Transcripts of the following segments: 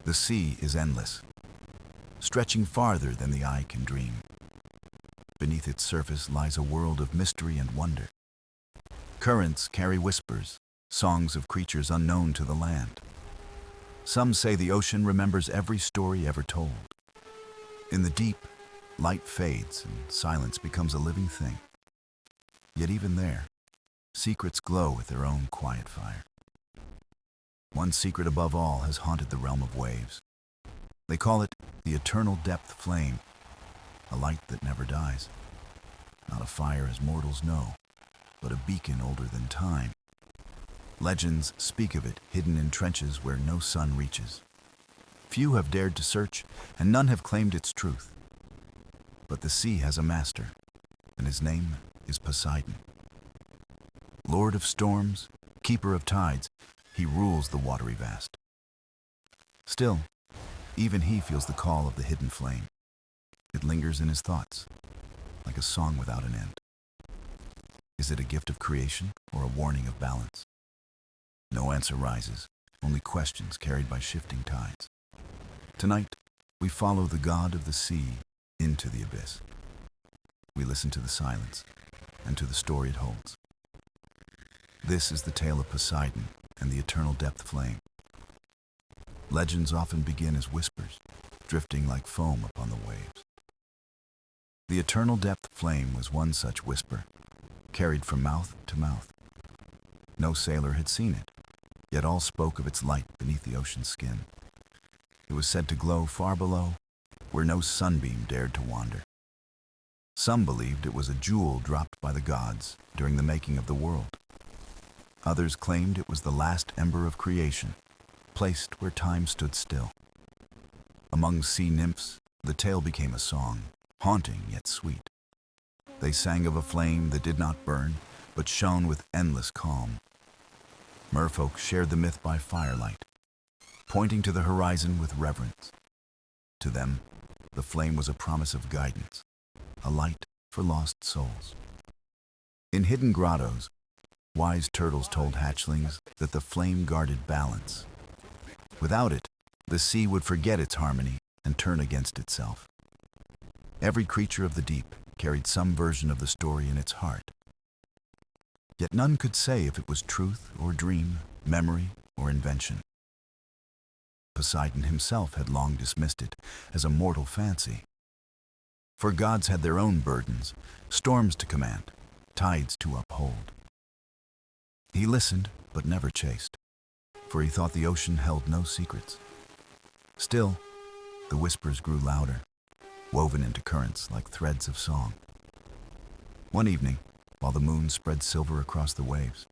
The sea is endless, stretching farther than the eye can dream. Beneath its surface lies a world of mystery and wonder. Currents carry whispers, songs of creatures unknown to the land. Some say the ocean remembers every story ever told. In the deep, light fades and silence becomes a living thing. Yet even there, secrets glow with their own quiet fire. One secret above all has haunted the realm of waves. They call it the eternal depth flame, a light that never dies. Not a fire as mortals know, but a beacon older than time. Legends speak of it hidden in trenches where no sun reaches. Few have dared to search, and none have claimed its truth. But the sea has a master, and his name is Poseidon. Lord of storms, keeper of tides, he rules the watery vast. Still, even he feels the call of the hidden flame. It lingers in his thoughts, like a song without an end. Is it a gift of creation or a warning of balance? No answer rises, only questions carried by shifting tides. Tonight, we follow the god of the sea into the abyss. We listen to the silence and to the story it holds. This is the tale of Poseidon and the eternal depth flame. Legends often begin as whispers, drifting like foam upon the waves. The eternal depth flame was one such whisper, carried from mouth to mouth. No sailor had seen it, yet all spoke of its light beneath the ocean's skin. It was said to glow far below, where no sunbeam dared to wander. Some believed it was a jewel dropped by the gods during the making of the world. Others claimed it was the last ember of creation, placed where time stood still. Among sea nymphs, the tale became a song, haunting yet sweet. They sang of a flame that did not burn, but shone with endless calm. Merfolk shared the myth by firelight, pointing to the horizon with reverence. To them, the flame was a promise of guidance, a light for lost souls. In hidden grottos, wise turtles told hatchlings that the flame guarded balance. Without it, the sea would forget its harmony and turn against itself. Every creature of the deep carried some version of the story in its heart. Yet none could say if it was truth or dream, memory or invention. Poseidon himself had long dismissed it as a mortal fancy. For gods had their own burdens, storms to command, tides to uphold. He listened, but never chased, for he thought the ocean held no secrets. Still, the whispers grew louder, woven into currents like threads of song. One evening, while the moon spread silver across the waves,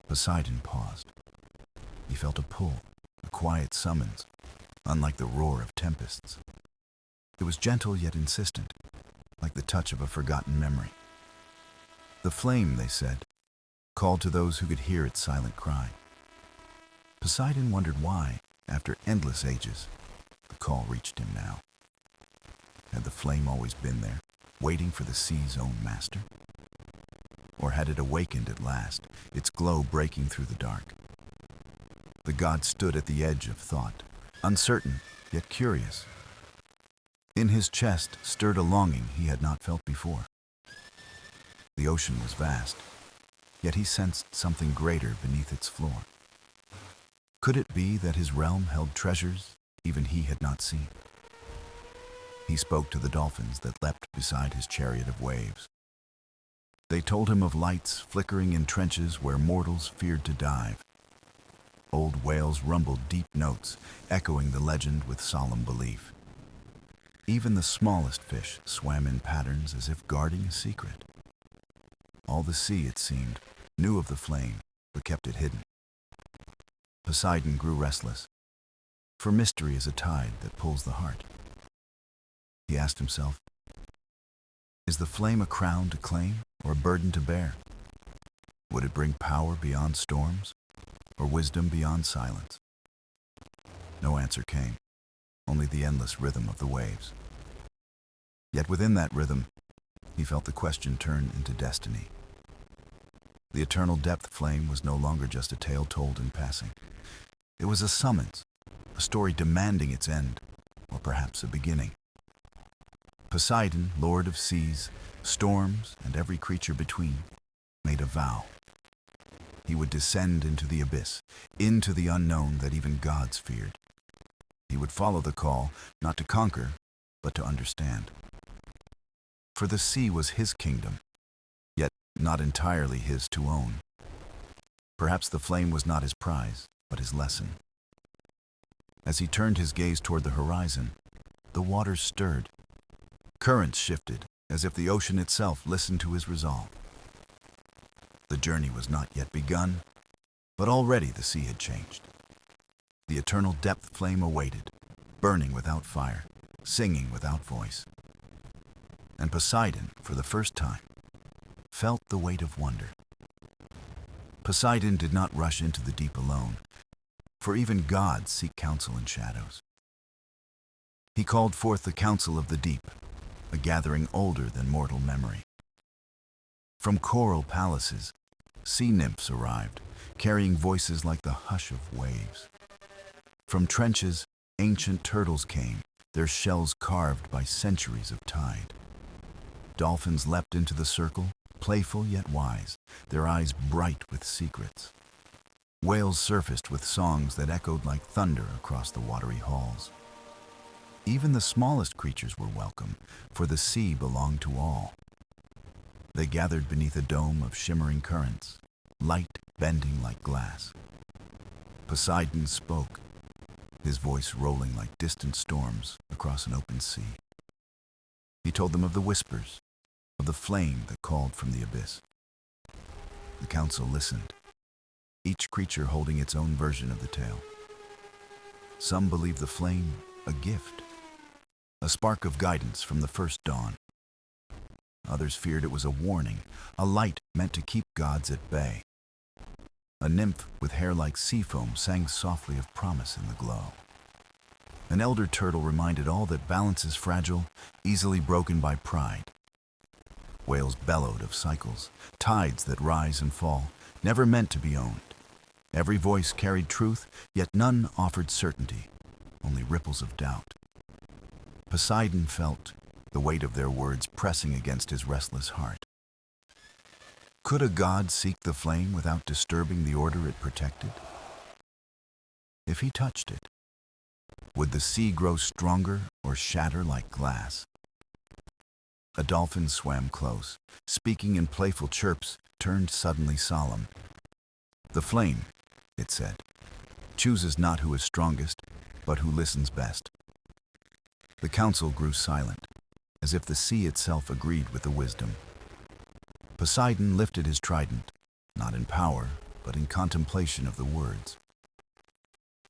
Poseidon paused. He felt a pull, a quiet summons, unlike the roar of tempests. It was gentle yet insistent, like the touch of a forgotten memory. The flame, they said, called to those who could hear its silent cry. Poseidon wondered why, after endless ages, the call reached him now. Had the flame always been there, waiting for the sea's own master? Or had it awakened at last, its glow breaking through the dark? The god stood at the edge of thought, uncertain yet curious. In his chest stirred a longing he had not felt before. The ocean was vast, yet he sensed something greater beneath its floor. Could it be that his realm held treasures even he had not seen? He spoke to the dolphins that leapt beside his chariot of waves. They told him of lights flickering in trenches where mortals feared to dive. Old whales rumbled deep notes, echoing the legend with solemn belief. Even the smallest fish swam in patterns as if guarding a secret. All the sea, it seemed, knew of the flame, but kept it hidden. Poseidon grew restless, for mystery is a tide that pulls the heart. He asked himself, is the flame a crown to claim or a burden to bear? Would it bring power beyond storms or wisdom beyond silence? No answer came, only the endless rhythm of the waves. Yet within that rhythm, he felt the question turn into destiny. The eternal depth flame was no longer just a tale told in passing. It was a summons, a story demanding its end, or perhaps a beginning. Poseidon, lord of seas, storms, and every creature between, made a vow. He would descend into the abyss, into the unknown that even gods feared. He would follow the call, not to conquer, but to understand. For the sea was his kingdom, yet not entirely his to own. Perhaps the flame was not his prize, but his lesson. As he turned his gaze toward the horizon, the waters stirred. Currents shifted, as if the ocean itself listened to his resolve. The journey was not yet begun, but already the sea had changed. The eternal depth flame awaited, burning without fire, singing without voice. And Poseidon, for the first time, felt the weight of wonder. Poseidon did not rush into the deep alone, for even gods seek counsel in shadows. He called forth the council of the deep, a gathering older than mortal memory. From coral palaces, sea nymphs arrived, carrying voices like the hush of waves. From trenches, ancient turtles came, their shells carved by centuries of tide. Dolphins leapt into the circle, playful yet wise, their eyes bright with secrets. Whales surfaced with songs that echoed like thunder across the watery halls. Even the smallest creatures were welcome, for the sea belonged to all. They gathered beneath a dome of shimmering currents, light bending like glass. Poseidon spoke, his voice rolling like distant storms across an open sea. He told them of the whispers, of the flame that called from the abyss. The council listened, each creature holding its own version of the tale. Some believed the flame a gift, a spark of guidance from the first dawn. Others feared it was a warning, a light meant to keep gods at bay. A nymph with hair like sea foam sang softly of promise in the glow. An elder turtle reminded all that balance is fragile, easily broken by pride. Whales bellowed of cycles, tides that rise and fall, never meant to be owned. Every voice carried truth, yet none offered certainty, only ripples of doubt. Poseidon felt the weight of their words pressing against his restless heart. Could a god seek the flame without disturbing the order it protected? If he touched it, would the sea grow stronger or shatter like glass? A dolphin swam close, speaking in playful chirps, turned suddenly solemn. The flame, it said, chooses not who is strongest, but who listens best. The council grew silent, as if the sea itself agreed with the wisdom. Poseidon lifted his trident, not in power, but in contemplation of the words.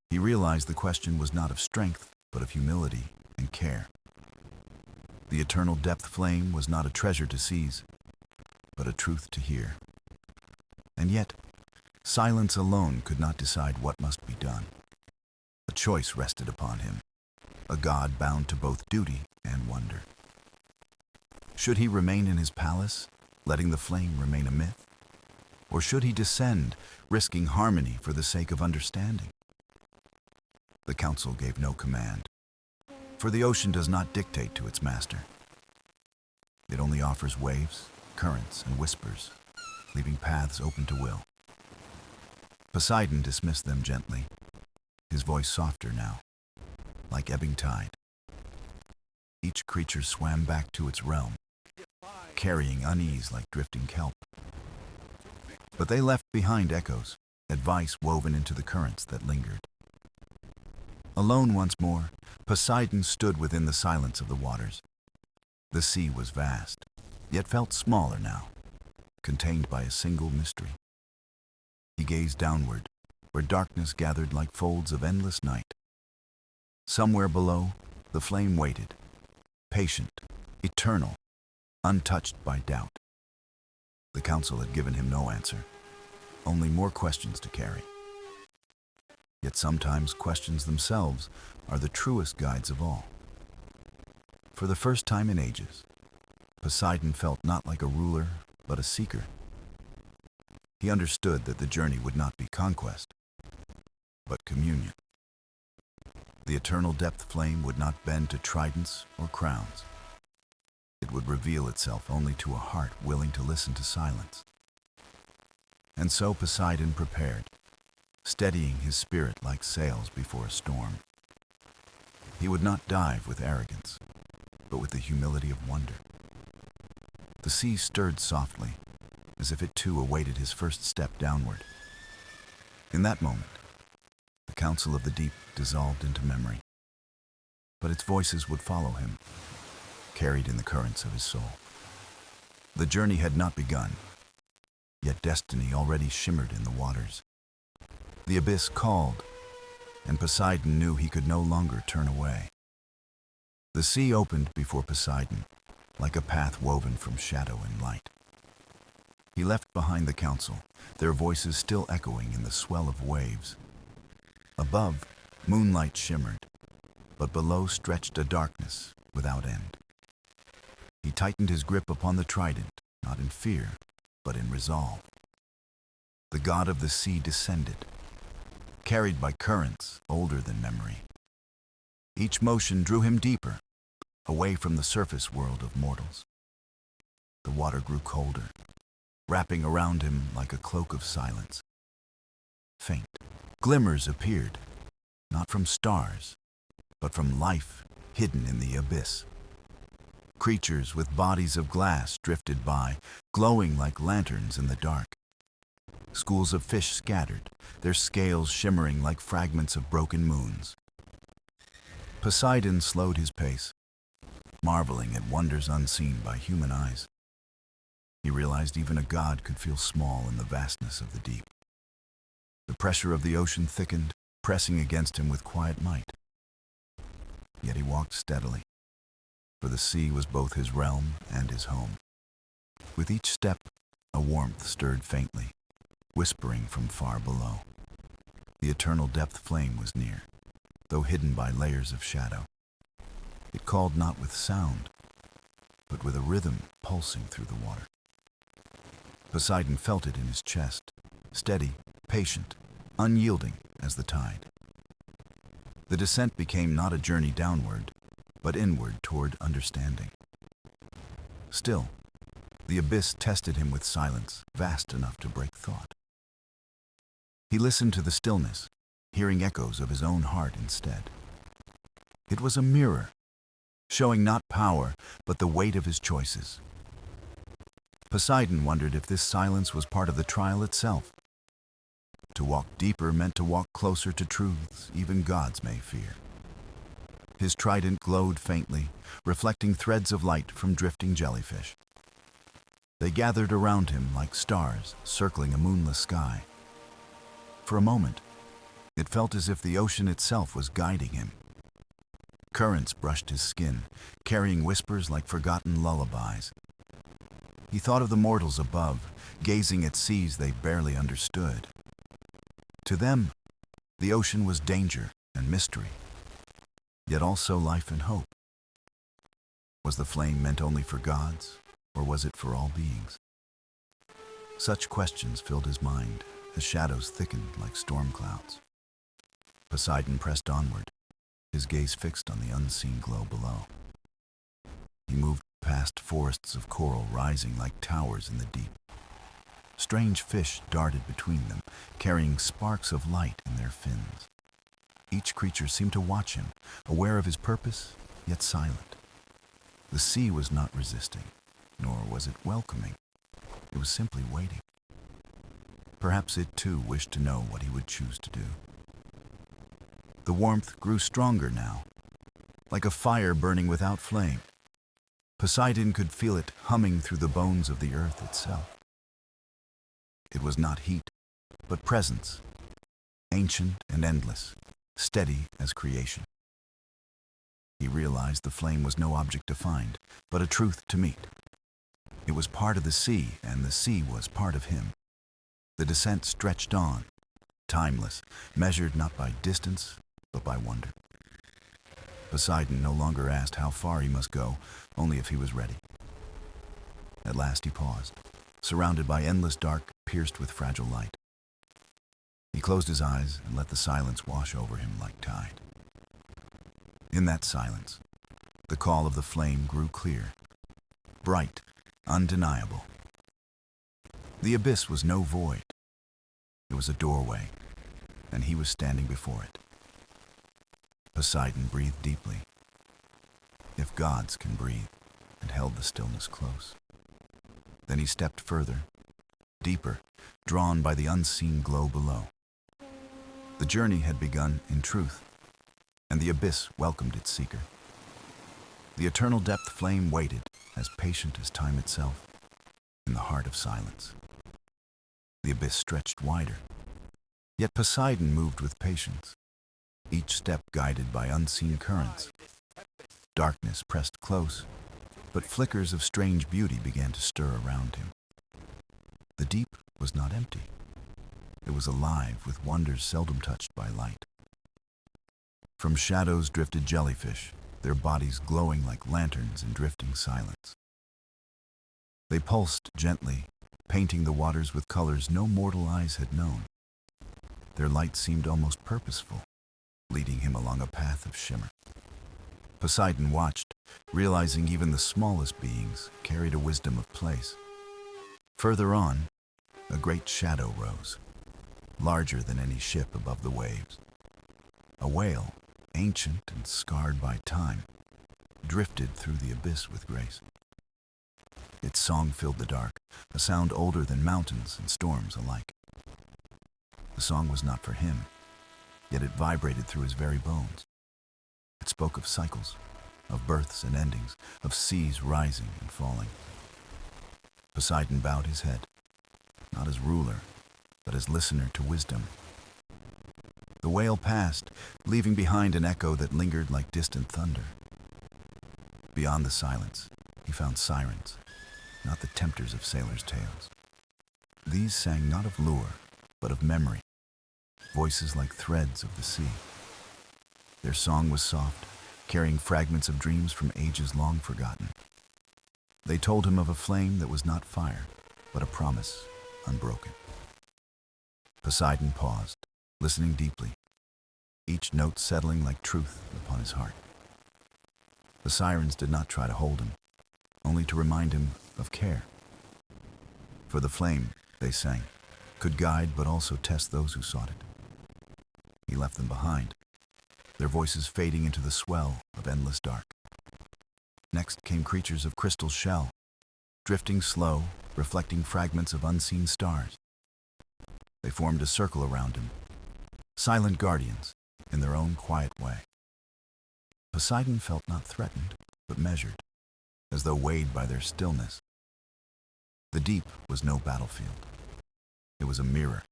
He realized the question was not of strength, but of humility and care. The eternal depth flame was not a treasure to seize, but a truth to hear. And yet, silence alone could not decide what must be done. A choice rested upon him, a god bound to both duty and wonder. Should he remain in his palace, letting the flame remain a myth? Or should he descend, risking harmony for the sake of understanding? The council gave no command, for the ocean does not dictate to its master. It only offers waves, currents, and whispers, leaving paths open to will. Poseidon dismissed them gently, his voice softer now, like ebbing tide. Each creature swam back to its realm, carrying unease like drifting kelp. But they left behind echoes, advice woven into the currents that lingered. Alone once more, Poseidon stood within the silence of the waters. The sea was vast, yet felt smaller now, contained by a single mystery. He gazed downward, where darkness gathered like folds of endless night. Somewhere below, the flame waited, patient, eternal, untouched by doubt. The council had given him no answer, only more questions to carry. Yet sometimes questions themselves are the truest guides of all. For the first time in ages, Poseidon felt not like a ruler, but a seeker. He understood that the journey would not be conquest, but communion. The eternal depth flame would not bend to tridents or crowns. It would reveal itself only to a heart willing to listen to silence. And so Poseidon prepared, steadying his spirit like sails before a storm. He would not dive with arrogance, but with the humility of wonder. The sea stirred softly, as if it too awaited his first step downward. In that moment, the council of the deep dissolved into memory, but its voices would follow him, carried in the currents of his soul. The journey had not begun, yet destiny already shimmered in the waters. The abyss called, and Poseidon knew he could no longer turn away. The sea opened before Poseidon, like a path woven from shadow and light. He left behind the council, their voices still echoing in the swell of waves. Above, moonlight shimmered, but below stretched a darkness without end. He tightened his grip upon the trident, not in fear, but in resolve. The god of the sea descended, carried by currents older than memory. Each motion drew him deeper, away from the surface world of mortals. The water grew colder, wrapping around him like a cloak of silence. Faint glimmers appeared, not from stars, but from life hidden in the abyss. Creatures with bodies of glass drifted by, glowing like lanterns in the dark. Schools of fish scattered, their scales shimmering like fragments of broken moons. Poseidon slowed his pace, marveling at wonders unseen by human eyes. He realized even a god could feel small in the vastness of the deep. The pressure of the ocean thickened, pressing against him with quiet might. Yet he walked steadily, for the sea was both his realm and his home. With each step, a warmth stirred faintly, whispering from far below. The eternal depth flame was near, though hidden by layers of shadow. It called not with sound, but with a rhythm pulsing through the water. Poseidon felt it in his chest, steady, patient, unyielding as the tide. The descent became not a journey downward, but inward toward understanding. Still, the abyss tested him with silence, vast enough to break thought. He listened to the stillness, hearing echoes of his own heart instead. It was a mirror, showing not power, but the weight of his choices. Poseidon wondered if this silence was part of the trial itself. To walk deeper meant to walk closer to truths even gods may fear. His trident glowed faintly, reflecting threads of light from drifting jellyfish. They gathered around him like stars circling a moonless sky. For a moment, it felt as if the ocean itself was guiding him. Currents brushed his skin, carrying whispers like forgotten lullabies. He thought of the mortals above, gazing at seas they barely understood. To them, the ocean was danger and mystery, yet also life and hope. Was the flame meant only for gods, or was it for all beings? Such questions filled his mind as shadows thickened like storm clouds. Poseidon pressed onward, his gaze fixed on the unseen glow below. He moved past forests of coral rising like towers in the deep. Strange fish darted between them, carrying sparks of light in their fins. Each creature seemed to watch him, aware of his purpose, yet silent. The sea was not resisting, nor was it welcoming. It was simply waiting. Perhaps it too wished to know what he would choose to do. The warmth grew stronger now, like a fire burning without flame. Poseidon could feel it humming through the bones of the earth itself. It was not heat, but presence, ancient and endless, steady as creation. He realized the flame was no object to find, but a truth to meet. It was part of the sea, and the sea was part of him. The descent stretched on, timeless, measured not by distance, but by wonder. Poseidon no longer asked how far he must go, only if he was ready. At last he paused, surrounded by endless dark, pierced with fragile light. He closed his eyes and let the silence wash over him like tide. In that silence, the call of the flame grew clear, bright, undeniable. The abyss was no void. It was a doorway, and he was standing before it. Poseidon breathed deeply, if gods can breathe, and held the stillness close. Then he stepped further, deeper, drawn by the unseen glow below. The journey had begun in truth, and the abyss welcomed its seeker. The eternal depth flame waited, as patient as time itself, in the heart of silence. The abyss stretched wider, yet Poseidon moved with patience, each step guided by unseen currents. Darkness pressed close, but flickers of strange beauty began to stir around him. The deep was not empty. It was alive with wonders seldom touched by light. From shadows drifted jellyfish, their bodies glowing like lanterns in drifting silence. They pulsed gently, painting the waters with colors no mortal eyes had known. Their light seemed almost purposeful, leading him along a path of shimmer. Poseidon watched, realizing even the smallest beings carried a wisdom of place. Further on, a great shadow rose, larger than any ship above the waves. A whale, ancient and scarred by time, drifted through the abyss with grace. Its song filled the dark, a sound older than mountains and storms alike. The song was not for him, yet it vibrated through his very bones. It spoke of cycles, of births and endings, of seas rising and falling. Poseidon bowed his head, not as ruler, but as listener to wisdom. The whale passed, leaving behind an echo that lingered like distant thunder. Beyond the silence, he found sirens, not the tempters of sailors' tales. These sang not of lure, but of memory, voices like threads of the sea. Their song was soft, carrying fragments of dreams from ages long forgotten. They told him of a flame that was not fire, but a promise unbroken. Poseidon paused, listening deeply, each note settling like truth upon his heart. The sirens did not try to hold him, only to remind him of care. For the flame, they sang, could guide but also test those who sought it. He left them behind, their voices fading into the swell of endless dark. Next came creatures of crystal shell, drifting slow, reflecting fragments of unseen stars. They formed a circle around him, silent guardians in their own quiet way. Poseidon felt not threatened, but measured, as though weighed by their stillness. The deep was no battlefield. It was a mirror,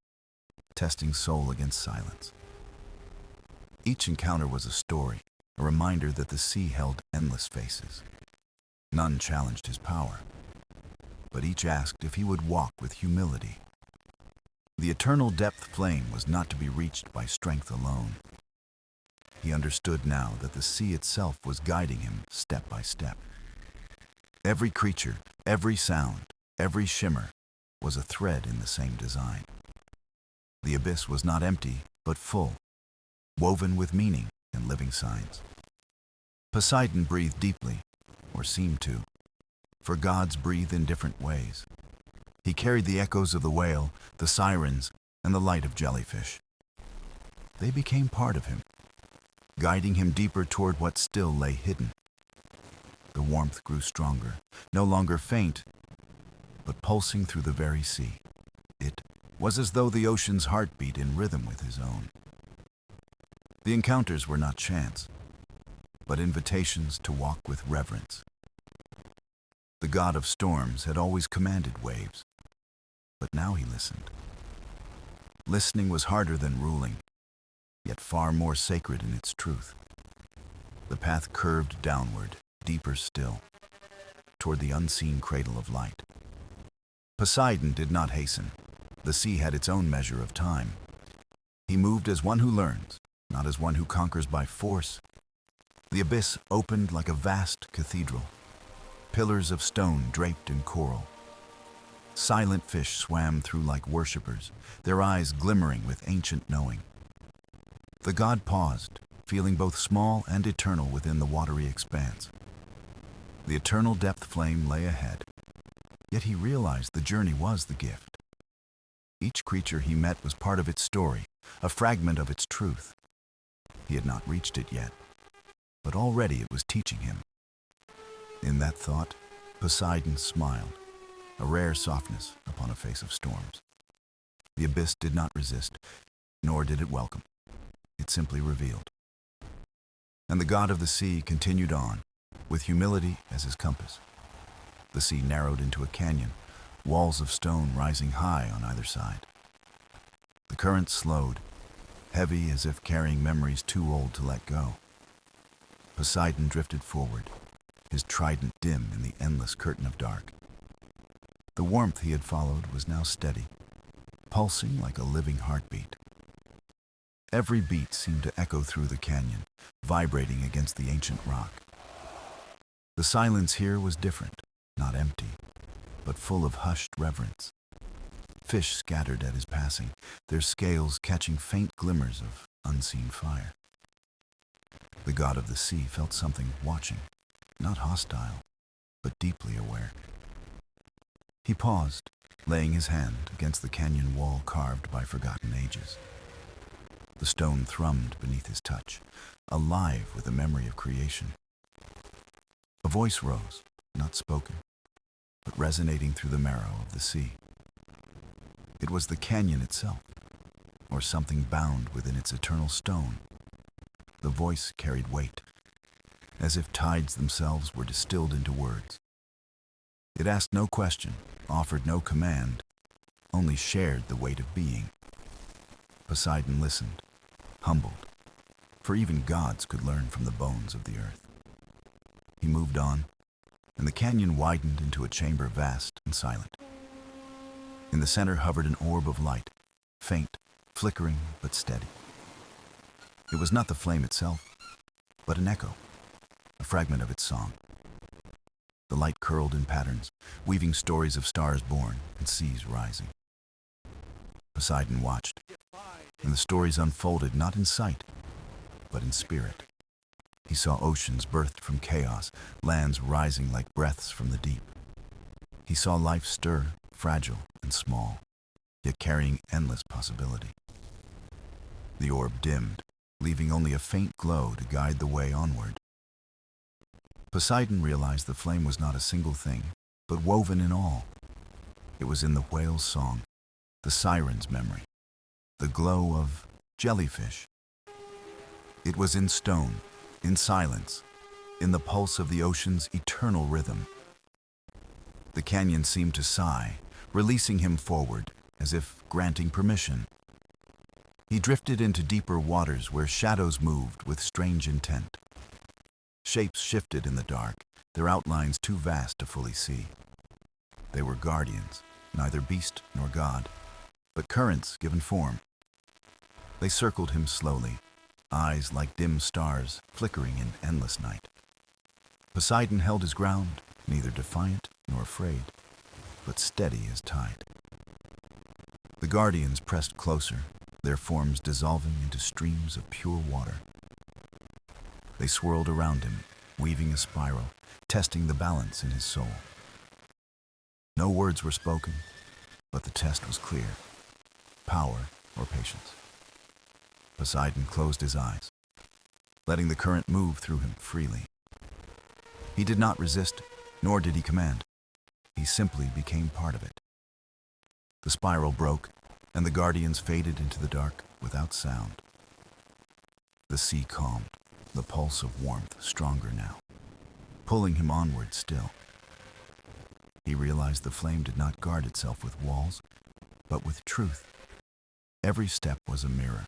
testing soul against silence. Each encounter was a story, a reminder that the sea held endless faces. None challenged his power, but each asked if he would walk with humility. The eternal depth flame was not to be reached by strength alone. He understood now that the sea itself was guiding him step by step. Every creature, every sound, every shimmer was a thread in the same design. The abyss was not empty, but full, woven with meaning and living signs. Poseidon breathed deeply, or seemed to, for gods breathe in different ways. He carried the echoes of the whale, the sirens, and the light of jellyfish. They became part of him, guiding him deeper toward what still lay hidden. The warmth grew stronger, no longer faint, but pulsing through the very sea. It was as though the ocean's heart beat in rhythm with his own. The encounters were not chance, but invitations to walk with reverence. The god of storms had always commanded waves, but now he listened. Listening was harder than ruling, yet far more sacred in its truth. The path curved downward, deeper still, toward the unseen cradle of light. Poseidon did not hasten. The sea had its own measure of time. He moved as one who learns, not as one who conquers by force. The abyss opened like a vast cathedral, pillars of stone draped in coral. Silent fish swam through like worshippers, their eyes glimmering with ancient knowing. The god paused, feeling both small and eternal within the watery expanse. The eternal depth flame lay ahead, yet he realized the journey was the gift. Each creature he met was part of its story, a fragment of its truth. He had not reached it yet, but already it was teaching him. In that thought, Poseidon smiled, a rare softness upon a face of storms. The abyss did not resist, nor did it welcome. It simply revealed. And the god of the sea continued on, with humility as his compass. The sea narrowed into a canyon, walls of stone rising high on either side. The current slowed, heavy as if carrying memories too old to let go. Poseidon drifted forward, his trident dim in the endless curtain of dark. The warmth he had followed was now steady, pulsing like a living heartbeat. Every beat seemed to echo through the canyon, vibrating against the ancient rock. The silence here was different, not empty, but full of hushed reverence. Fish scattered at his passing, their scales catching faint glimmers of unseen fire. The god of the sea felt something watching, not hostile, but deeply aware. He paused, laying his hand against the canyon wall carved by forgotten ages. The stone thrummed beneath his touch, alive with the memory of creation. A voice rose, not spoken, but resonating through the marrow of the sea. It was the canyon itself, or something bound within its eternal stone. The voice carried weight, as if tides themselves were distilled into words. It asked no question, offered no command, only shared the weight of being. Poseidon listened, humbled, for even gods could learn from the bones of the earth. He moved on, and the canyon widened into a chamber vast and silent. In the center hovered an orb of light, faint, flickering, but steady. It was not the flame itself, but an echo, a fragment of its song. The light curled in patterns, weaving stories of stars born and seas rising. Poseidon watched, and the stories unfolded not in sight, but in spirit. He saw oceans birthed from chaos, lands rising like breaths from the deep. He saw life stir, fragile and small, yet carrying endless possibility. The orb dimmed, leaving only a faint glow to guide the way onward. Poseidon realized the flame was not a single thing, but woven in all. It was in the whale's song, the siren's memory, the glow of jellyfish. It was in stone, in silence, in the pulse of the ocean's eternal rhythm. The canyon seemed to sigh, releasing him forward, as if granting permission. He drifted into deeper waters where shadows moved with strange intent. Shapes shifted in the dark, their outlines too vast to fully see. They were guardians, neither beast nor god, but currents given form. They circled him slowly, eyes like dim stars flickering in endless night. Poseidon held his ground, neither defiant nor afraid, but steady as tide. The guardians pressed closer, their forms dissolving into streams of pure water. They swirled around him, weaving a spiral, testing the balance in his soul. No words were spoken, but the test was clear: power or patience. Poseidon closed his eyes, letting the current move through him freely. He did not resist, nor did he command. He simply became part of it. The spiral broke, and the guardians faded into the dark without sound. The sea calmed, the pulse of warmth stronger now, pulling him onward still. He realized the flame did not guard itself with walls, but with truth. Every step was a mirror,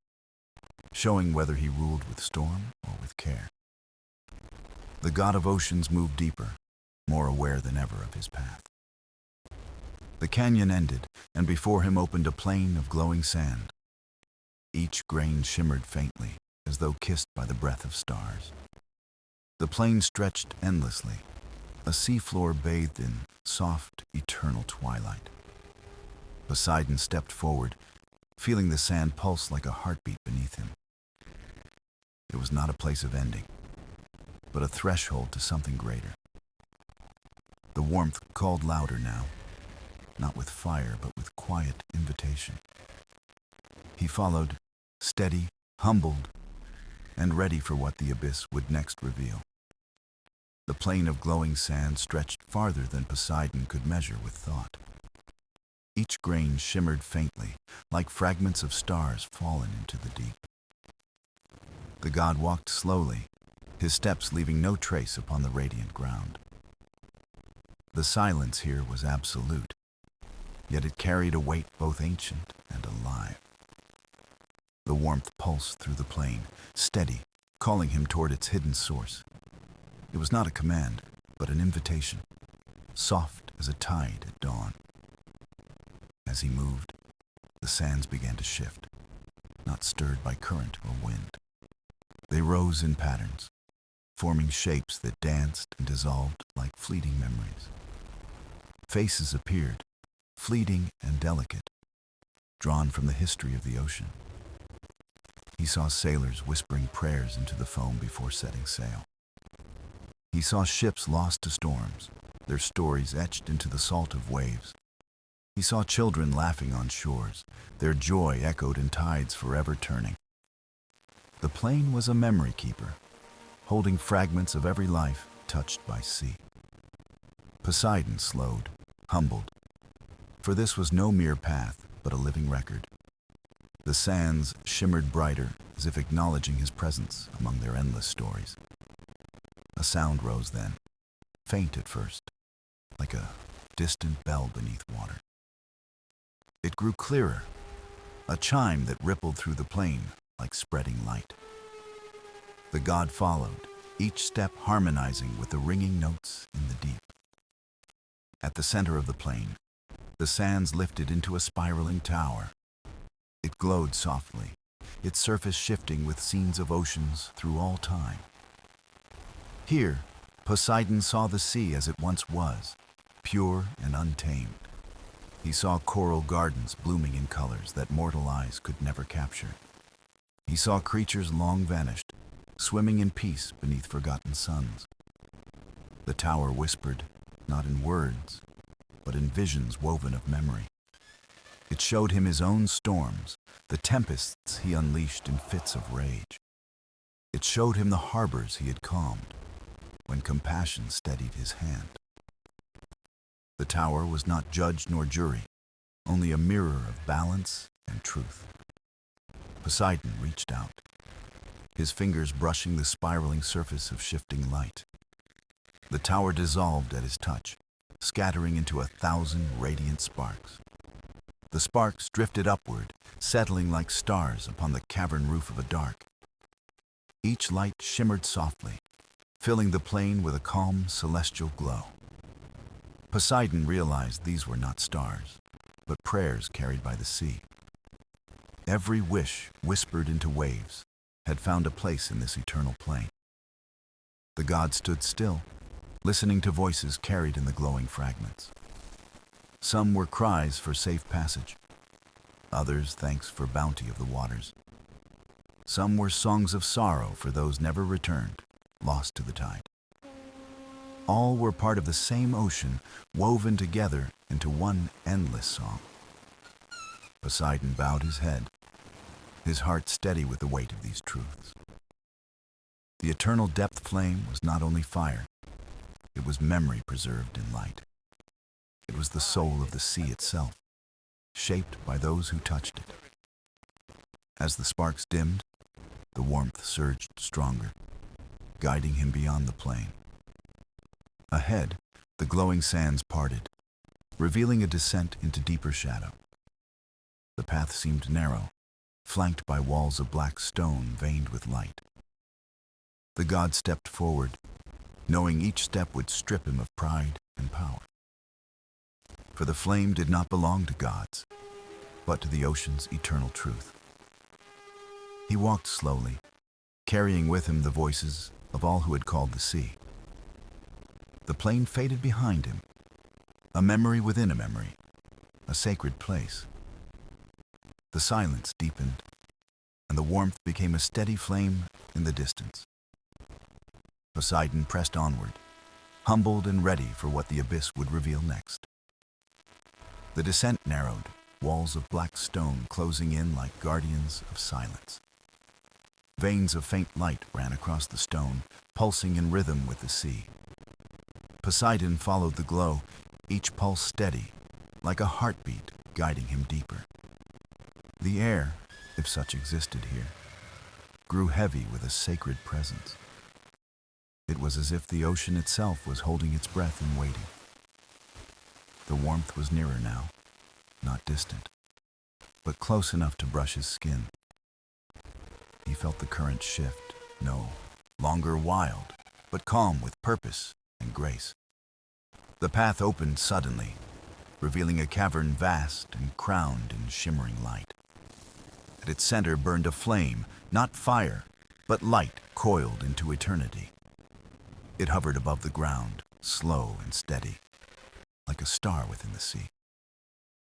showing whether he ruled with storm or with care. The god of oceans moved deeper, more aware than ever of his path. The canyon ended, and before him opened a plain of glowing sand. Each grain shimmered faintly, as though kissed by the breath of stars. The plain stretched endlessly, a seafloor bathed in soft, eternal twilight. Poseidon stepped forward, feeling the sand pulse like a heartbeat beneath him. It was not a place of ending, but a threshold to something greater. The warmth called louder now, not with fire, but with quiet invitation. He followed, steady, humbled, and ready for what the abyss would next reveal. The plain of glowing sand stretched farther than Poseidon could measure with thought. Each grain shimmered faintly, like fragments of stars fallen into the deep. The god walked slowly, his steps leaving no trace upon the radiant ground. The silence here was absolute, yet it carried a weight both ancient and alive. The warmth pulsed through the plain, steady, calling him toward its hidden source. It was not a command, but an invitation, soft as a tide at dawn. As he moved, the sands began to shift, not stirred by current or wind. They rose in patterns, forming shapes that danced and dissolved like fleeting memories. Faces appeared, fleeting and delicate, drawn from the history of the ocean. He saw sailors whispering prayers into the foam before setting sail. He saw ships lost to storms, their stories etched into the salt of waves. He saw children laughing on shores, their joy echoed in tides forever turning. The plain was a memory keeper, holding fragments of every life touched by sea. Poseidon slowed, humbled, for this was no mere path, but a living record. The sands shimmered brighter, as if acknowledging his presence among their endless stories. A sound rose then, faint at first, like a distant bell beneath water. It grew clearer, a chime that rippled through the plain like spreading light. The god followed, each step harmonizing with the ringing notes in the deep. At the center of the plain, the sands lifted into a spiraling tower. It glowed softly, its surface shifting with scenes of oceans through all time. Here, Poseidon saw the sea as it once was, pure and untamed. He saw coral gardens blooming in colors that mortal eyes could never capture. He saw creatures long vanished, swimming in peace beneath forgotten suns. The tower whispered, not in words, but in visions woven of memory. It showed him his own storms, the tempests he unleashed in fits of rage. It showed him the harbors he had calmed, when compassion steadied his hand. The tower was not judge nor jury, only a mirror of balance and truth. Poseidon reached out, his fingers brushing the spiraling surface of shifting light. The tower dissolved at his touch, scattering into 1,000 radiant sparks. The sparks drifted upward, settling like stars upon the cavern roof of a dark. Each light shimmered softly, filling the plain with a calm, celestial glow. Poseidon realized these were not stars, but prayers carried by the sea. Every wish, whispered into waves, had found a place in this eternal plain. The god stood still, listening to voices carried in the glowing fragments. Some were cries for safe passage, others thanks for bounty of the waters. Some were songs of sorrow for those never returned, lost to the tide. All were part of the same ocean, woven together into one endless song. Poseidon bowed his head, his heart steady with the weight of these truths. The eternal depth flame was not only fire, it was memory preserved in light. It was the soul of the sea itself, shaped by those who touched it. As the sparks dimmed, the warmth surged stronger, guiding him beyond the plain. Ahead, the glowing sands parted, revealing a descent into deeper shadow. The path seemed narrow, flanked by walls of black stone veined with light. The god stepped forward, knowing each step would strip him of pride and power. For the flame did not belong to gods, but to the ocean's eternal truth. He walked slowly, carrying with him the voices of all who had called the sea. The plain faded behind him, a memory within a memory, a sacred place. The silence deepened and the warmth became a steady flame in the distance. Poseidon pressed onward, humbled and ready for what the abyss would reveal next. The descent narrowed, walls of black stone closing in like guardians of silence. Veins of faint light ran across the stone, pulsing in rhythm with the sea. Poseidon followed the glow, each pulse steady, like a heartbeat guiding him deeper. The air, if such existed here, grew heavy with a sacred presence. It was as if the ocean itself was holding its breath and waiting. The warmth was nearer now, not distant, but close enough to brush his skin. He felt the current shift, no longer wild, but calm with purpose and grace. The path opened suddenly, revealing a cavern vast and crowned in shimmering light. At its center burned a flame, not fire, but light coiled into eternity. It hovered above the ground, slow and steady, like a star within the sea.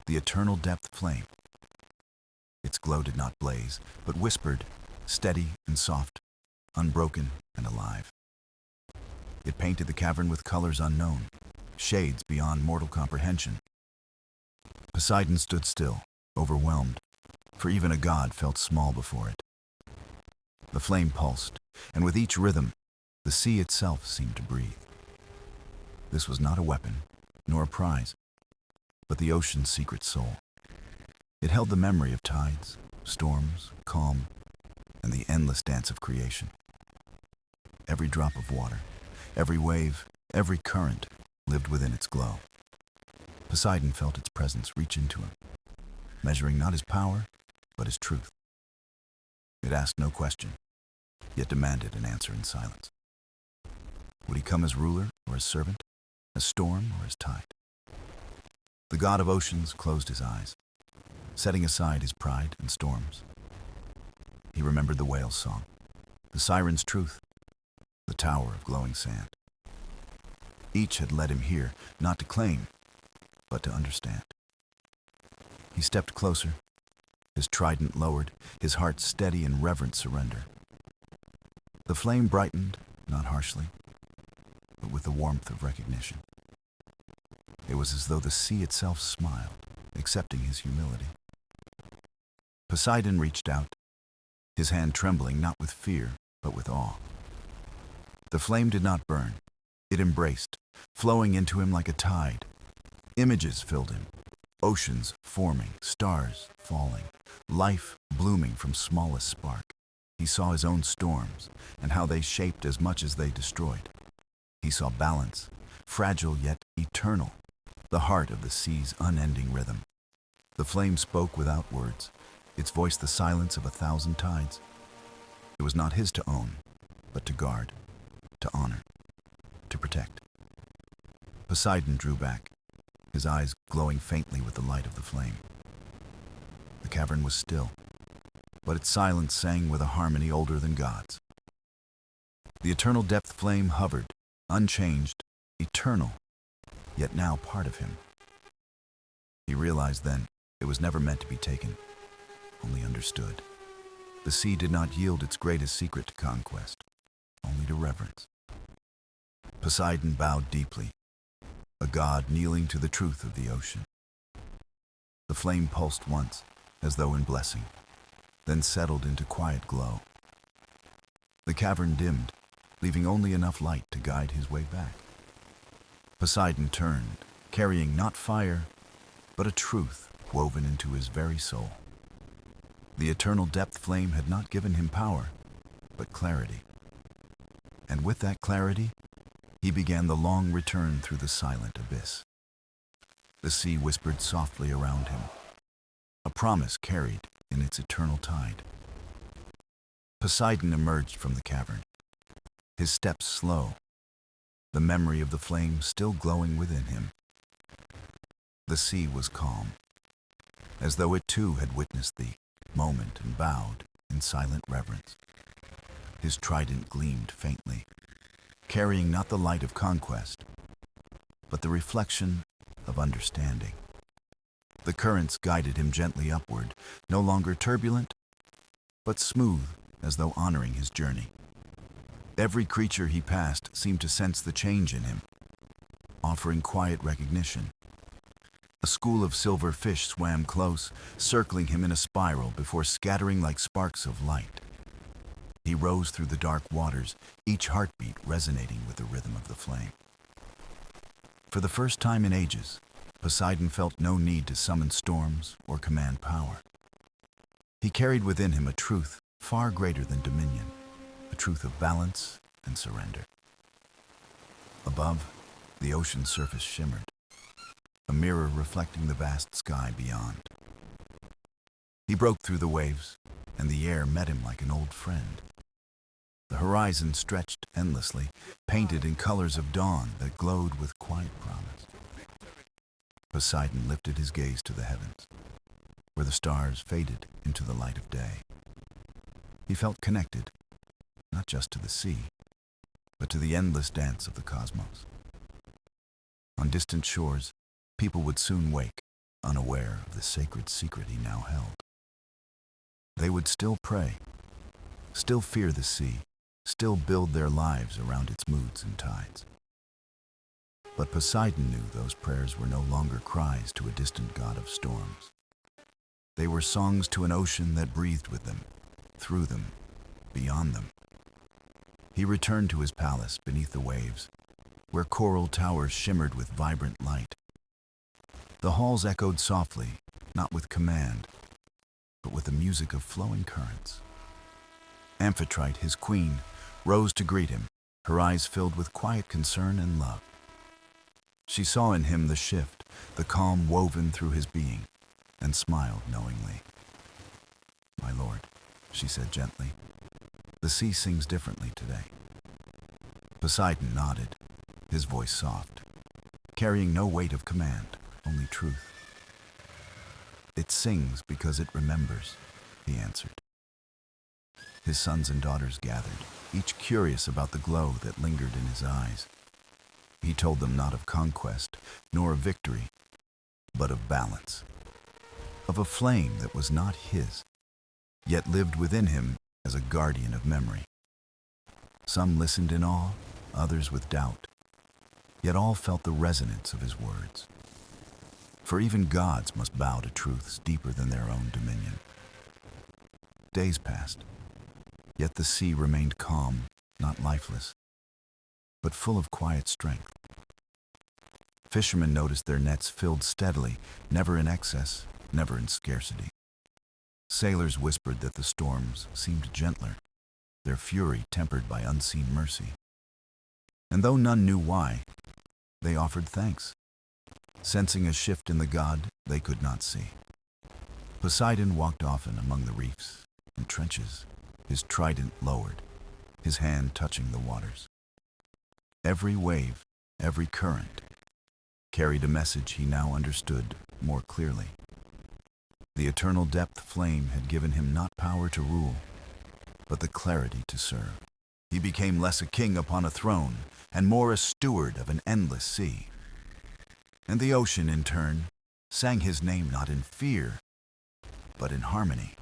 The eternal depth flame. Its glow did not blaze, but whispered, steady and soft, unbroken and alive. It painted the cavern with colors unknown, shades beyond mortal comprehension. Poseidon stood still, overwhelmed, for even a god felt small before it. The flame pulsed, and with each rhythm, the sea itself seemed to breathe. This was not a weapon, nor a prize, but the ocean's secret soul. It held the memory of tides, storms, calm, and the endless dance of creation. Every drop of water, every wave, every current lived within its glow. Poseidon felt its presence reach into him, measuring not his power, but his truth. It asked no question, yet demanded an answer in silence. Would he come as ruler or as servant, as storm or as tide? The god of oceans closed his eyes, setting aside his pride and storms. He remembered the whale's song, the siren's truth, the tower of glowing sand. Each had led him here, not to claim, but to understand. He stepped closer, his trident lowered, his heart steady in reverent surrender. The flame brightened, not harshly, but with the warmth of recognition. It was as though the sea itself smiled, accepting his humility. Poseidon reached out, his hand trembling not with fear, but with awe. The flame did not burn. It embraced, flowing into him like a tide. Images filled him, oceans forming, stars falling, life blooming from smallest spark. He saw his own storms and how they shaped as much as they destroyed. He saw balance, fragile yet eternal, the heart of the sea's unending rhythm. The flame spoke without words, its voice the silence of 1,000 tides. It was not his to own, but to guard, to honor, to protect. Poseidon drew back, his eyes glowing faintly with the light of the flame. The cavern was still, but its silence sang with a harmony older than gods. The eternal depth flame hovered, unchanged, eternal, yet now part of him. He realized then it was never meant to be taken, only understood. The sea did not yield its greatest secret to conquest, only to reverence. Poseidon bowed deeply, a god kneeling to the truth of the ocean. The flame pulsed once, as though in blessing, then settled into quiet glow. The cavern dimmed, leaving only enough light to guide his way back. Poseidon turned, carrying not fire, but a truth woven into his very soul. The eternal depth flame had not given him power, but clarity. And with that clarity, he began the long return through the silent abyss. The sea whispered softly around him, a promise carried in its eternal tide. Poseidon emerged from the cavern, his steps slow, the memory of the flame still glowing within him. The sea was calm, as though it too had witnessed the moment and bowed in silent reverence. His trident gleamed faintly, carrying not the light of conquest, but the reflection of understanding. The currents guided him gently upward, no longer turbulent, but smooth, as though honoring his journey. Every creature he passed seemed to sense the change in him, offering quiet recognition. A school of silver fish swam close, circling him in a spiral before scattering like sparks of light. He rose through the dark waters, each heartbeat resonating with the rhythm of the flame. For the first time in ages, Poseidon felt no need to summon storms or command power. He carried within him a truth far greater than dominion, a truth of balance and surrender. Above, the ocean's surface shimmered, a mirror reflecting the vast sky beyond. He broke through the waves, and the air met him like an old friend. The horizon stretched endlessly, painted in colors of dawn that glowed with quiet promise. Poseidon lifted his gaze to the heavens, where the stars faded into the light of day. He felt connected, not just to the sea, but to the endless dance of the cosmos. On distant shores, people would soon wake, unaware of the sacred secret he now held. They would still pray, still fear the sea, still build their lives around its moods and tides. But Poseidon knew those prayers were no longer cries to a distant god of storms. They were songs to an ocean that breathed with them, through them, beyond them. He returned to his palace beneath the waves, where coral towers shimmered with vibrant light. The halls echoed softly, not with command, but with the music of flowing currents. Amphitrite, his queen, rose to greet him, her eyes filled with quiet concern and love. She saw in him the shift, the calm woven through his being, and smiled knowingly. "My lord," she said gently, "the sea sings differently today." Poseidon nodded, his voice soft, carrying no weight of command, only truth. "It sings because it remembers," he answered. His sons and daughters gathered, each curious about the glow that lingered in his eyes. He told them not of conquest, nor of victory, but of balance, of a flame that was not his, yet lived within him as a guardian of memory. Some listened in awe, others with doubt, yet all felt the resonance of his words. For even gods must bow to truths deeper than their own dominion. Days passed, yet the sea remained calm, not lifeless, but full of quiet strength. Fishermen noticed their nets filled steadily, never in excess, never in scarcity. Sailors whispered that the storms seemed gentler, their fury tempered by unseen mercy. And though none knew why, they offered thanks, sensing a shift in the god they could not see. Poseidon walked often among the reefs and trenches, his trident lowered, his hand touching the waters. Every wave, every current, carried a message he now understood more clearly. The eternal depth flame had given him not power to rule, but the clarity to serve. He became less a king upon a throne, and more a steward of an endless sea. And the ocean, in turn, sang his name not in fear, but in harmony.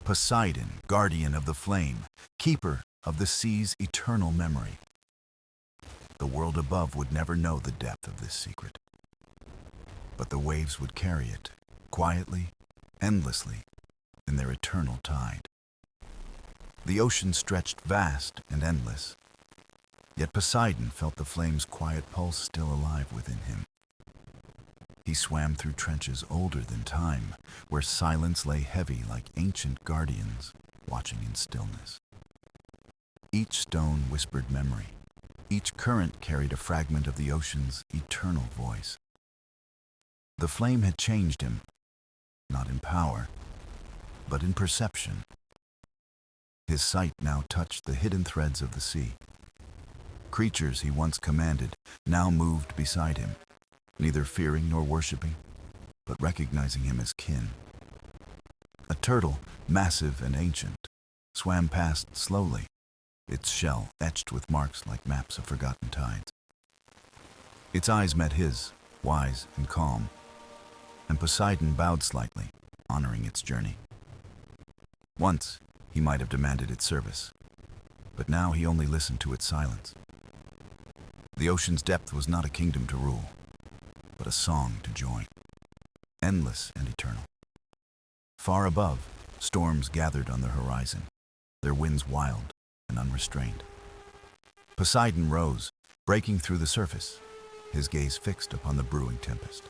Poseidon, guardian of the flame, keeper of the sea's eternal memory. The world above would never know the depth of this secret, but the waves would carry it, quietly, endlessly, in their eternal tide. The ocean stretched vast and endless, yet Poseidon felt the flame's quiet pulse still alive within him. He swam through trenches older than time, where silence lay heavy like ancient guardians watching in stillness. Each stone whispered memory. Each current carried a fragment of the ocean's eternal voice. The flame had changed him, not in power, but in perception. His sight now touched the hidden threads of the sea. Creatures he once commanded now moved beside him, neither fearing nor worshipping, but recognizing him as kin. A turtle, massive and ancient, swam past slowly, its shell etched with marks like maps of forgotten tides. Its eyes met his, wise and calm, and Poseidon bowed slightly, honoring its journey. Once, he might have demanded its service, but now he only listened to its silence. The ocean's depth was not a kingdom to rule, but a song to join, endless and eternal. Far above, storms gathered on the horizon, their winds wild and unrestrained. Poseidon rose, breaking through the surface, his gaze fixed upon the brewing tempest.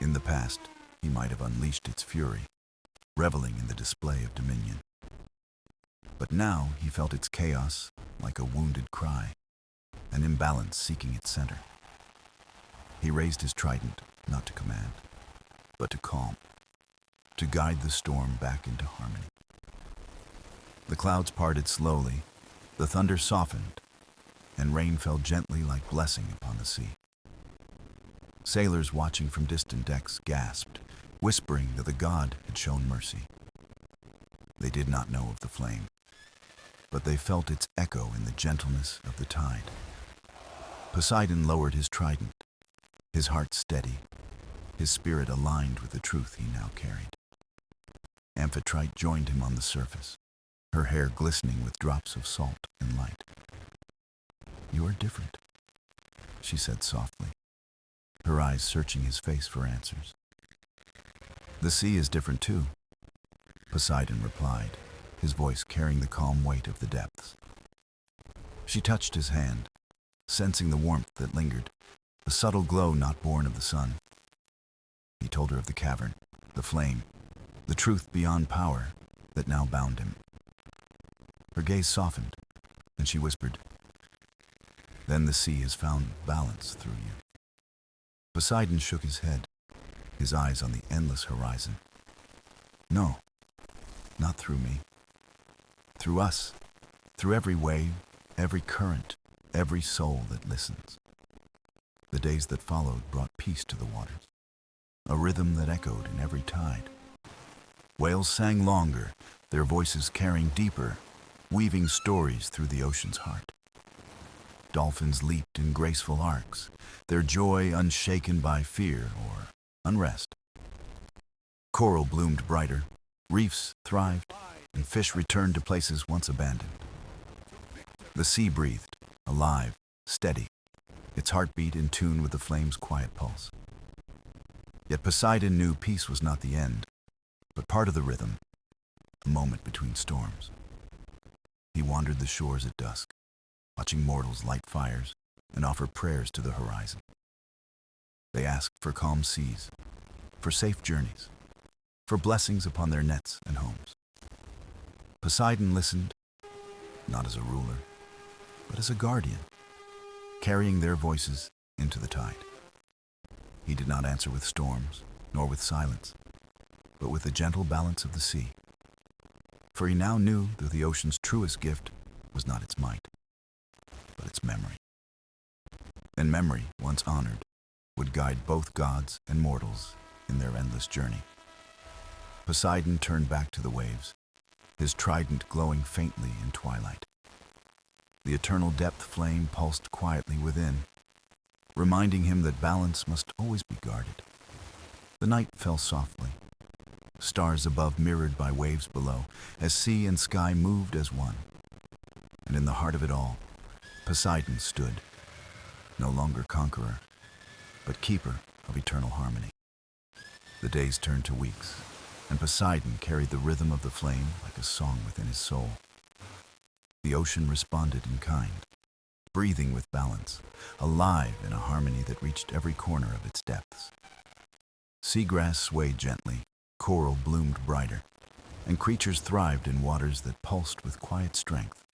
In the past, he might have unleashed its fury, reveling in the display of dominion. But now he felt its chaos like a wounded cry, an imbalance seeking its center. He raised his trident, not to command, but to calm, to guide the storm back into harmony. The clouds parted slowly, the thunder softened, and rain fell gently like blessing upon the sea. Sailors watching from distant decks gasped, whispering that the god had shown mercy. They did not know of the flame, but they felt its echo in the gentleness of the tide. Poseidon lowered his trident, his heart steady, his spirit aligned with the truth he now carried. Amphitrite joined him on the surface, her hair glistening with drops of salt and light. "You are different," she said softly, her eyes searching his face for answers. "The sea is different too," Poseidon replied, his voice carrying the calm weight of the depths. She touched his hand, sensing the warmth that lingered, a subtle glow not born of the sun. He told her of the cavern, the flame, the truth beyond power that now bound him. Her gaze softened, and she whispered, "Then the sea has found balance through you." Poseidon shook his head, his eyes on the endless horizon. "No, not through me. Through us, through every wave, every current, every soul that listens." The days that followed brought peace to the waters, a rhythm that echoed in every tide. Whales sang longer, their voices carrying deeper, weaving stories through the ocean's heart. Dolphins leaped in graceful arcs, their joy unshaken by fear or unrest. Coral bloomed brighter, reefs thrived, and fish returned to places once abandoned. The sea breathed, alive, steady, its heartbeat in tune with the flame's quiet pulse. Yet Poseidon knew peace was not the end, but part of the rhythm, a moment between storms. He wandered the shores at dusk, watching mortals light fires and offer prayers to the horizon. They asked for calm seas, for safe journeys, for blessings upon their nets and homes. Poseidon listened, not as a ruler, but as a guardian, carrying their voices into the tide. He did not answer with storms, nor with silence, but with the gentle balance of the sea. For he now knew that the ocean's truest gift was not its might, but its memory. And memory, once honored, would guide both gods and mortals in their endless journey. Poseidon turned back to the waves, his trident glowing faintly in twilight. The eternal depth flame pulsed quietly within, reminding him that balance must always be guarded. The night fell softly, stars above mirrored by waves below, as sea and sky moved as one. And in the heart of it all, Poseidon stood, no longer conqueror, but keeper of eternal harmony. The days turned to weeks, and Poseidon carried the rhythm of the flame like a song within his soul. The ocean responded in kind, breathing with balance, alive in a harmony that reached every corner of its depths. Seagrass swayed gently, coral bloomed brighter, and creatures thrived in waters that pulsed with quiet strength.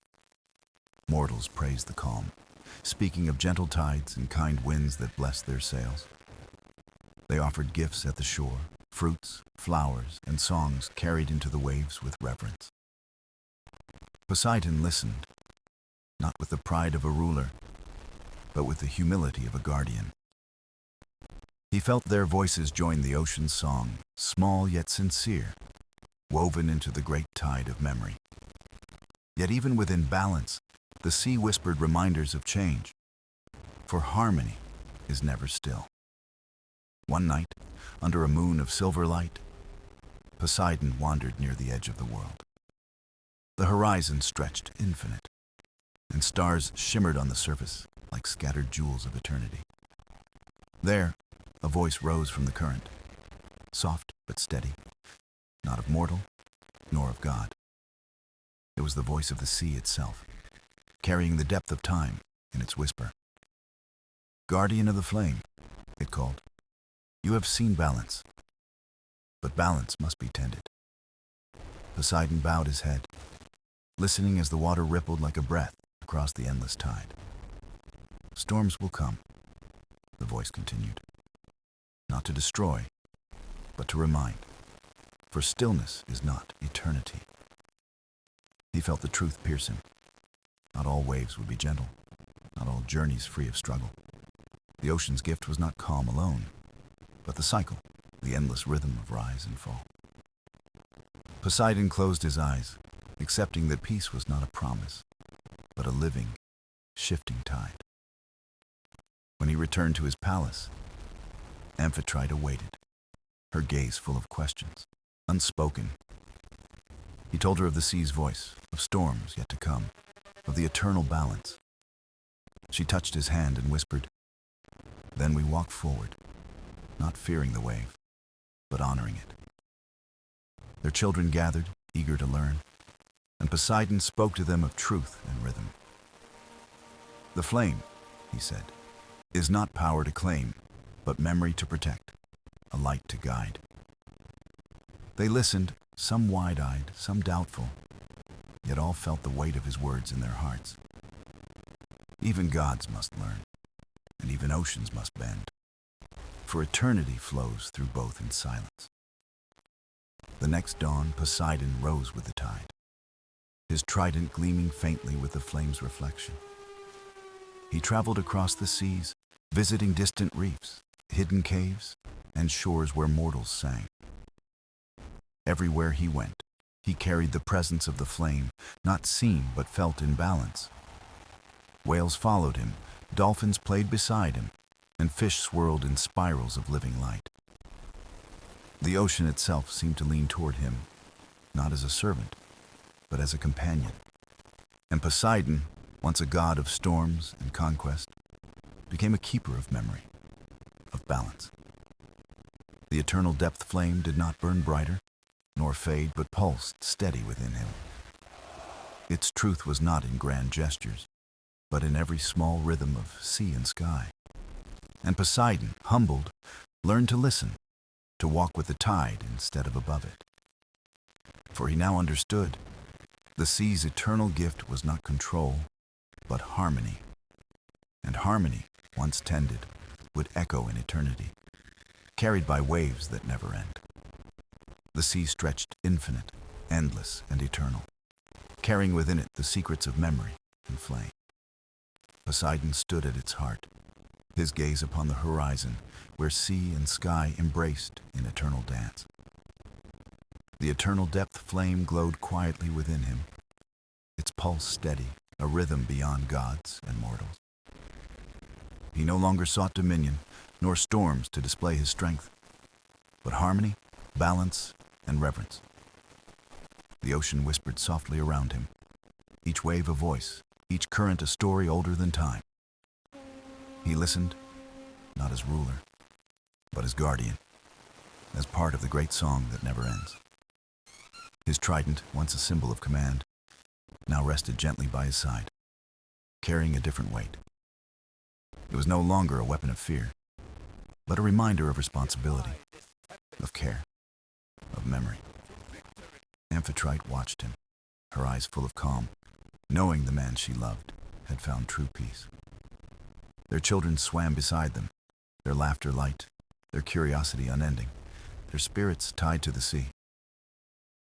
Mortals praised the calm, speaking of gentle tides and kind winds that blessed their sails. They offered gifts at the shore, fruits, flowers, and songs carried into the waves with reverence. Poseidon listened, not with the pride of a ruler, but with the humility of a guardian. He felt their voices join the ocean's song, small yet sincere, woven into the great tide of memory. Yet even within balance, the sea whispered reminders of change, for harmony is never still. One night, under a moon of silver light, Poseidon wandered near the edge of the world. The horizon stretched infinite, and stars shimmered on the surface like scattered jewels of eternity. There, a voice rose from the current, soft but steady, not of mortal, nor of God. It was the voice of the sea itself, carrying the depth of time in its whisper. "Guardian of the flame," it called, "you have seen balance, but balance must be tended." Poseidon bowed his head, listening as the water rippled like a breath across the endless tide. "Storms will come," the voice continued, "not to destroy, but to remind, for stillness is not eternity." He felt the truth pierce him. Not all waves would be gentle, not all journeys free of struggle. The ocean's gift was not calm alone, but the cycle, the endless rhythm of rise and fall. Poseidon closed his eyes, accepting that peace was not a promise, but a living, shifting tide. When he returned to his palace, Amphitrite awaited, her gaze full of questions, unspoken. He told her of the sea's voice, of storms yet to come, of the eternal balance. She touched his hand and whispered, "Then we walk forward, not fearing the wave, but honoring it." Their children gathered, eager to learn, and Poseidon spoke to them of truth and rhythm. "The flame," he said, "is not power to claim, but memory to protect, a light to guide." They listened, some wide-eyed, some doubtful, yet all felt the weight of his words in their hearts. Even gods must learn, and even oceans must bend, for eternity flows through both in silence. The next dawn, Poseidon rose with the tide, his trident gleaming faintly with the flame's reflection. He traveled across the seas, visiting distant reefs, hidden caves, and shores where mortals sang. Everywhere he went, he carried the presence of the flame, not seen but felt in balance. Whales followed him, dolphins played beside him, and fish swirled in spirals of living light. The ocean itself seemed to lean toward him, not as a servant, but as a companion. And Poseidon, once a god of storms and conquest, became a keeper of memory, of balance. The eternal depth flame did not burn brighter, nor fade, but pulsed steady within him. Its truth was not in grand gestures, but in every small rhythm of sea and sky. And Poseidon, humbled, learned to listen, to walk with the tide instead of above it. For he now understood, the sea's eternal gift was not control, but harmony. And harmony, once tended, would echo in eternity, carried by waves that never end. The sea stretched infinite, endless, and eternal, carrying within it the secrets of memory and flame. Poseidon stood at its heart, his gaze upon the horizon, where sea and sky embraced in eternal dance. The eternal depth flame glowed quietly within him, its pulse steady, a rhythm beyond gods and mortals. He no longer sought dominion, nor storms to display his strength, but harmony, balance, and reverence. The ocean whispered softly around him, each wave a voice, each current a story older than time. He listened, not as ruler, but as guardian, as part of the great song that never ends. His trident, once a symbol of command, now rested gently by his side, carrying a different weight. It was no longer a weapon of fear, but a reminder of responsibility, of care, of memory. Amphitrite watched him, her eyes full of calm, knowing the man she loved had found true peace. Their children swam beside them, their laughter light, their curiosity unending, their spirits tied to the sea.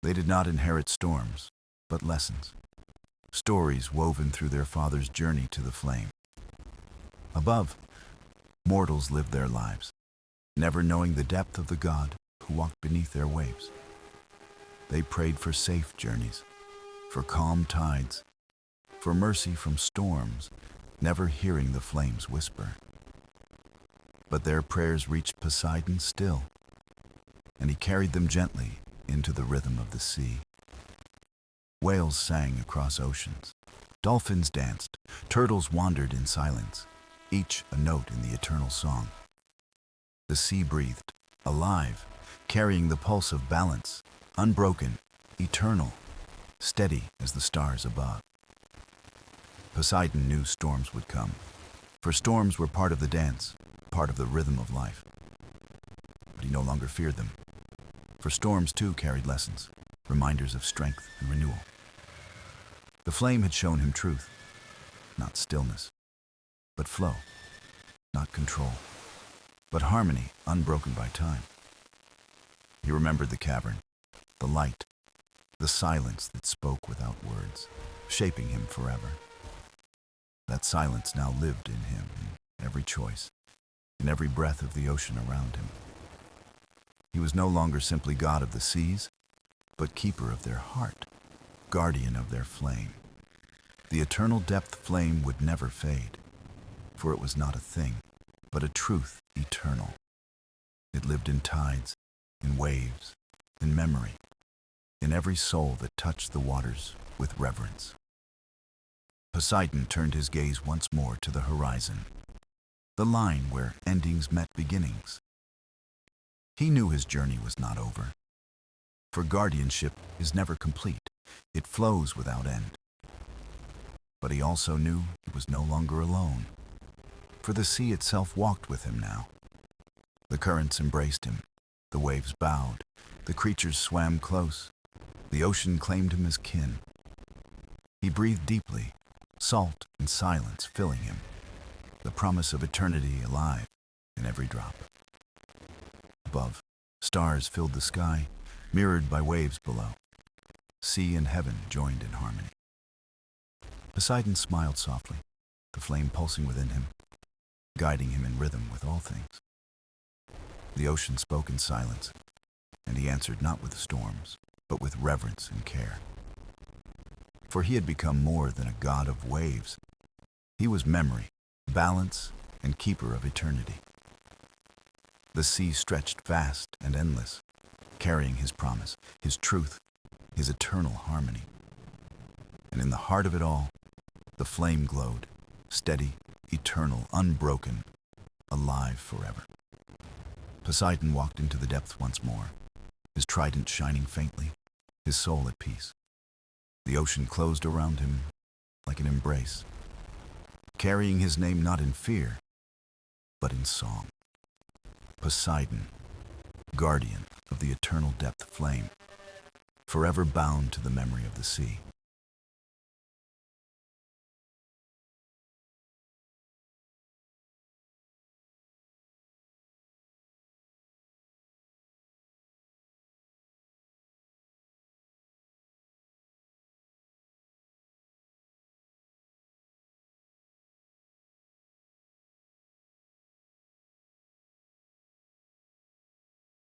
They did not inherit storms, but lessons, stories woven through their father's journey to the flame. Above, mortals lived their lives, never knowing the depth of the God who walked beneath their waves. They prayed for safe journeys, for calm tides, for mercy from storms, never hearing the flames whisper. But their prayers reached Poseidon still, and he carried them gently into the rhythm of the sea. Whales sang across oceans. Dolphins danced. Turtles wandered in silence, each a note in the eternal song. The sea breathed, alive, carrying the pulse of balance, unbroken, eternal, steady as the stars above. Poseidon knew storms would come, for storms were part of the dance, part of the rhythm of life. But he no longer feared them, for storms too carried lessons, reminders of strength and renewal. The flame had shown him truth, not stillness, but flow, not control, but harmony unbroken by time. He remembered the cavern, the light, the silence that spoke without words, shaping him forever. That silence now lived in him, in every choice, in every breath of the ocean around him. He was no longer simply god of the seas, but keeper of their heart, guardian of their flame. The eternal depth flame would never fade, for it was not a thing, but a truth eternal. It lived in tides, in waves, in memory, in every soul that touched the waters with reverence. Poseidon turned his gaze once more to the horizon, the line where endings met beginnings. He knew his journey was not over, for guardianship is never complete. It flows without end. But he also knew he was no longer alone, for the sea itself walked with him now. The currents embraced him, the waves bowed, the creatures swam close, the ocean claimed him as kin. He breathed deeply, salt and silence filling him, the promise of eternity alive in every drop. Above, stars filled the sky, mirrored by waves below. Sea and heaven joined in harmony. Poseidon smiled softly, the flame pulsing within him, guiding him in rhythm with all things. The ocean spoke in silence, and he answered not with storms, but with reverence and care. For he had become more than a god of waves. He was memory, balance, and keeper of eternity. The sea stretched vast and endless, carrying his promise, his truth, his eternal harmony. And in the heart of it all, the flame glowed, steady, eternal, unbroken, alive forever. Poseidon walked into the depths once more, his trident shining faintly, his soul at peace. The ocean closed around him like an embrace, carrying his name not in fear, but in song. Poseidon, guardian of the eternal depth flame, forever bound to the memory of the sea.